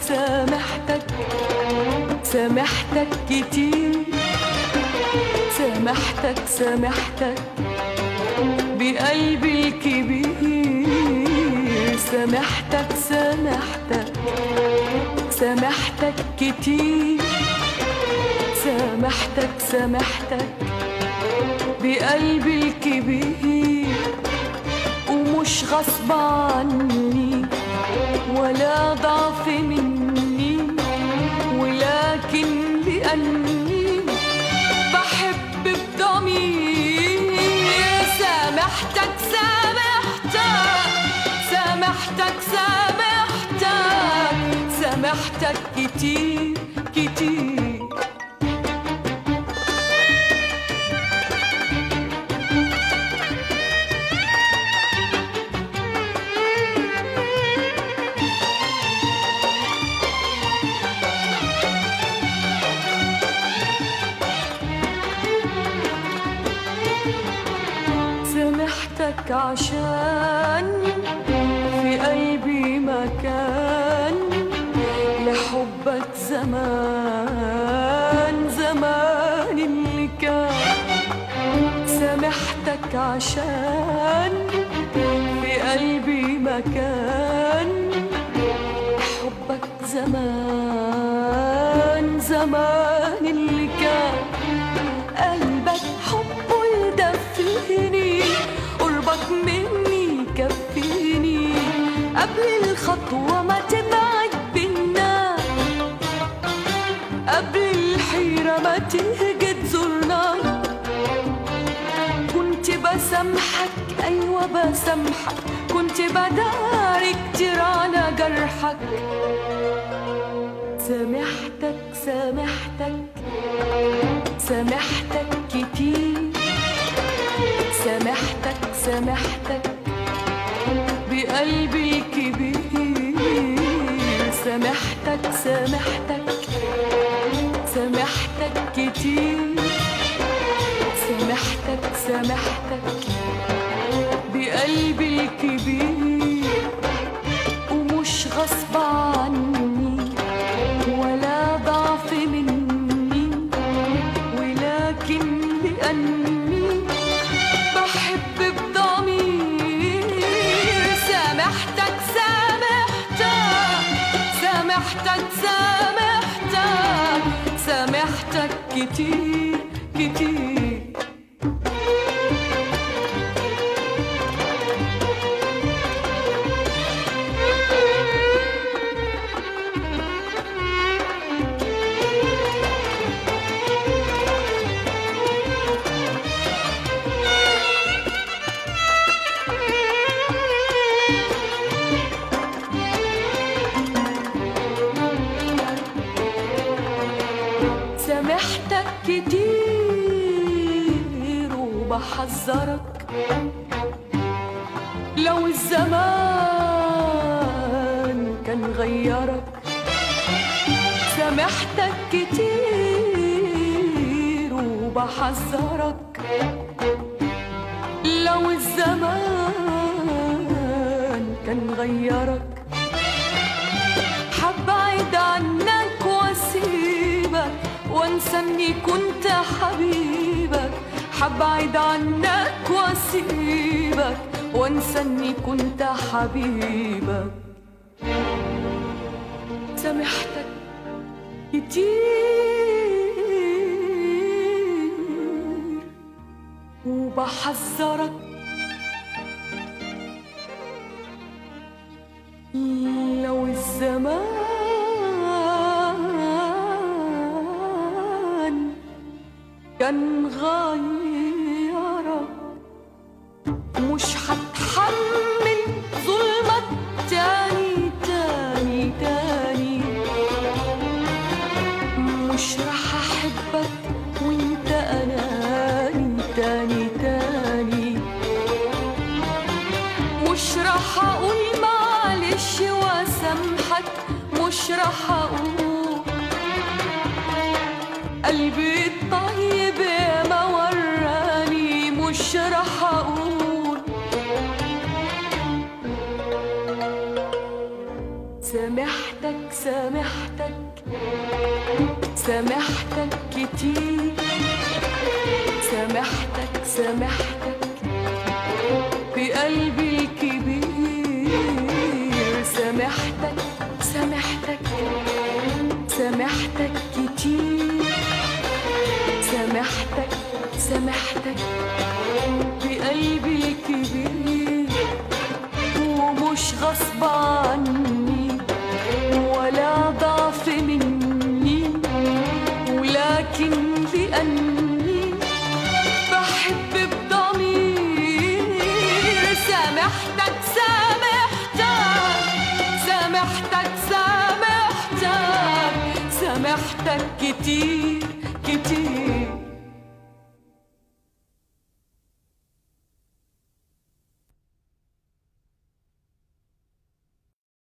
سامحتك سامحتك كتير، سامحتك بقلبي الكبير، سامحتك كتير، سامحتك بقلبي الكبير، ومش غصب عني ولا ضعف مني، ولكن لأني بحب بضمير. سامحتك كتير كتير. سامحتك عشان في قلبي مكان لحبك، زمان اللي كان. سامحتك عشان في قلبي مكان لحبك، زمان اللي كان. قلبك حبه يدفيني، قربك مني يكفيني، قبل الخطوة ما تبعد بينا، قبل الحيرة ما تهجد زورنا. كنت بسامحك، أيوة بسامحك، كنت بداري كتير على جرحك. سامحتك كتير، سامحتك بقلبي الكبير، سامحتك كتير، سامحتك بقلبي الكبير، ومش غصب عني ولا ضعف مني، ولكن لأني بحب بضمير. سامحتك كتير كتير. سامحتك كتير وبحذرك، لو الزمان كان غيرك. سامحتك كتير وبحذرك، لو الزمان كان غيرك. حبعد عنك واسيبك وانسى اني كنت حبيبك، حبعد عنك واسيبك وانسى اني كنت حبيبك. سامحتك كتير وبحذرك، لو الزمان كان غيرك، مش هتحمل ظلمك تاني تاني تاني، مش رح احبك وانت اناني تاني تاني، مش رح اقول معلش واسامحك، مش رح اقول قلبي الطيب يا ما ورى سامحتك كتير، سامحتك سامحتك بقلبي الكبير، سامحتك سامحتك سامحتك كتير، سامحتك سامحتك بقلبي الكبير، ومش غصب عني ولا ضعف مني، ولكن لأني بحب بضمير. سامحتك سامحتك سامحتك سامحتك سامحتك كتير كتير.